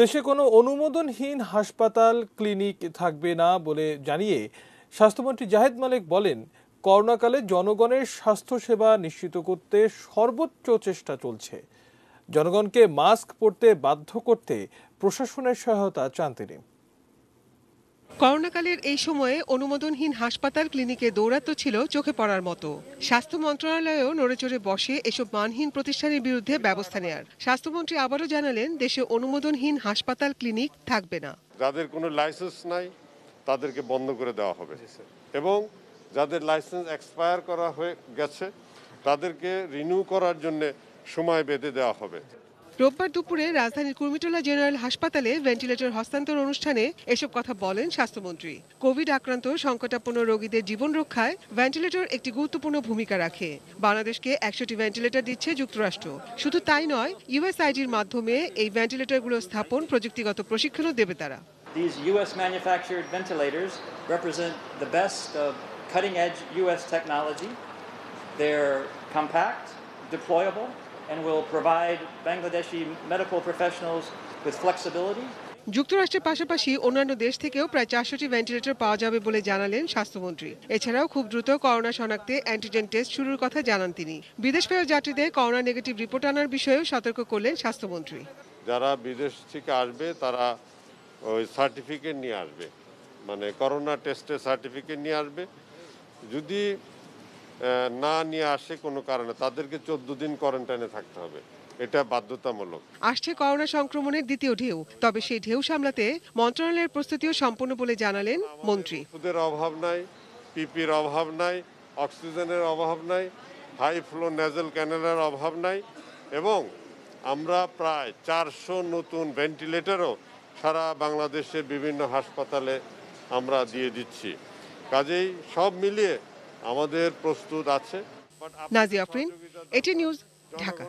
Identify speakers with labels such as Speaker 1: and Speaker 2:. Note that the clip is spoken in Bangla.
Speaker 1: দেশে কোনো অনুমোদনহীন হাসপাতাল ক্লিনিক থাকবে না বলে জানিয়ে স্বাস্থ্যমন্ত্রী জাহেদ মালেক বলেন, করোনাকালে জনগণের স্বাস্থ্যসেবা নিশ্চিত করতে সর্বোচ্চ চেষ্টা চলছে। জনগণকে মাস্ক পরতে বাধ্য করতে প্রশাসনের সহায়তা চান তিনি।
Speaker 2: করোনাকালের এই সময়ে অনুমোদনহীন হাসপাতাল ক্লিনিকে দৌরাত্ম্য ছিল চোখে পড়ার মতো। স্বাস্থ্য মন্ত্রণালয়ও নড়েচড়ে বসে এসব মানহীন প্রতিষ্ঠানের বিরুদ্ধে ব্যবস্থা নেয়ার। স্বাস্থ্যমন্ত্রী আবারও জানালেন, দেশে অনুমোদনহীন হাসপাতাল ক্লিনিক থাকবে না।
Speaker 3: যাদের কোনো লাইসেন্স নাই তাদেরকে বন্ধ করে দেওয়া হবে এবং যাদের লাইসেন্স এক্সপায়ার করা হয়ে গেছে তাদেরকে রিনিউ করার জন্য সময় বেঁধে দেওয়া হবে।
Speaker 2: রোববার দুপুরে রাজধানীর কুর্মিটোলা জেনারেল হাসপাতালে ভেন্টিলেটর হস্তান্তর অনুষ্ঠানে এসব কথা বলেন স্বাস্থ্যমন্ত্রী। কোভিড আক্রান্ত সংকটাপন্ন রোগীদের জীবন রক্ষায় ভেন্টিলেটর একটি গুরুত্বপূর্ণ ভূমিকা রাখে। বাংলাদেশকে 100টি ভেন্টিলেটর দিচ্ছে যুক্তরাষ্ট্র। শুধু তাই নয়, ইউএসআইডির মাধ্যমে এই ভেন্টিলেটরগুলো স্থাপন প্রযুক্তিগত প্রশিক্ষণও দেবে তারা।
Speaker 4: These US manufactured ventilators represent the best of cutting edge US technology. They're compact, deployable, and will provide Bangladeshi medical professionals with flexibility.
Speaker 2: যুক্তরাষ্ট্রের পাশাপাশি অন্যান্য দেশ থেকেও প্রায় 400টি ভেন্টিলেটর পাওয়া যাবে বলে জানালেন স্বাস্থ্যমন্ত্রী। এছাড়াও খুব দ্রুত করোনা শনাক্তে অ্যান্টিজেন টেস্ট শুরুর কথা জানান তিনি। বিদেশ ফেরা যাত্রীদের করোনা নেগেটিভ রিপোর্ট আনার বিষয়েও সতর্ক করলেন স্বাস্থ্যমন্ত্রী।
Speaker 3: যারা বিদেশ থেকে আসবে তারা ওই সার্টিফিকেট নিয়ে আসবে, মানে করোনা টেস্টের সার্টিফিকেট নিয়ে আসবে। যদি না নিয়ে আসে কোনো কারণে তাদেরকে 14 দিন কোয়ারেন্টাইনে থাকতে হবে, এটা বাধ্যতামূলক।
Speaker 2: আসছে করোনা সংক্রমণের দ্বিতীয় ঢেউ, তবে সেই ঢেউ সামলাতে মন্ত্রণালয়ের প্রস্তুতিও সম্পূর্ণ বলে জানালেন মন্ত্রী।
Speaker 3: ওষুধের অভাব নাই, পিপির অভাব নাই, অক্সিজেনের অভাব নাই, হাই ফ্লো নেজাল ক্যানেলের অভাব নাই এবং আমরা প্রায় 400 নতুন ভেন্টিলেটরও সারা বাংলাদেশের বিভিন্ন হাসপাতালে আমরা দিয়ে দিচ্ছি। কাজেই সব মিলিয়ে আমাদের প্রস্তুত আছে।
Speaker 2: নাজিয়া আফরিন, এটি নিউজ, ঢাকা।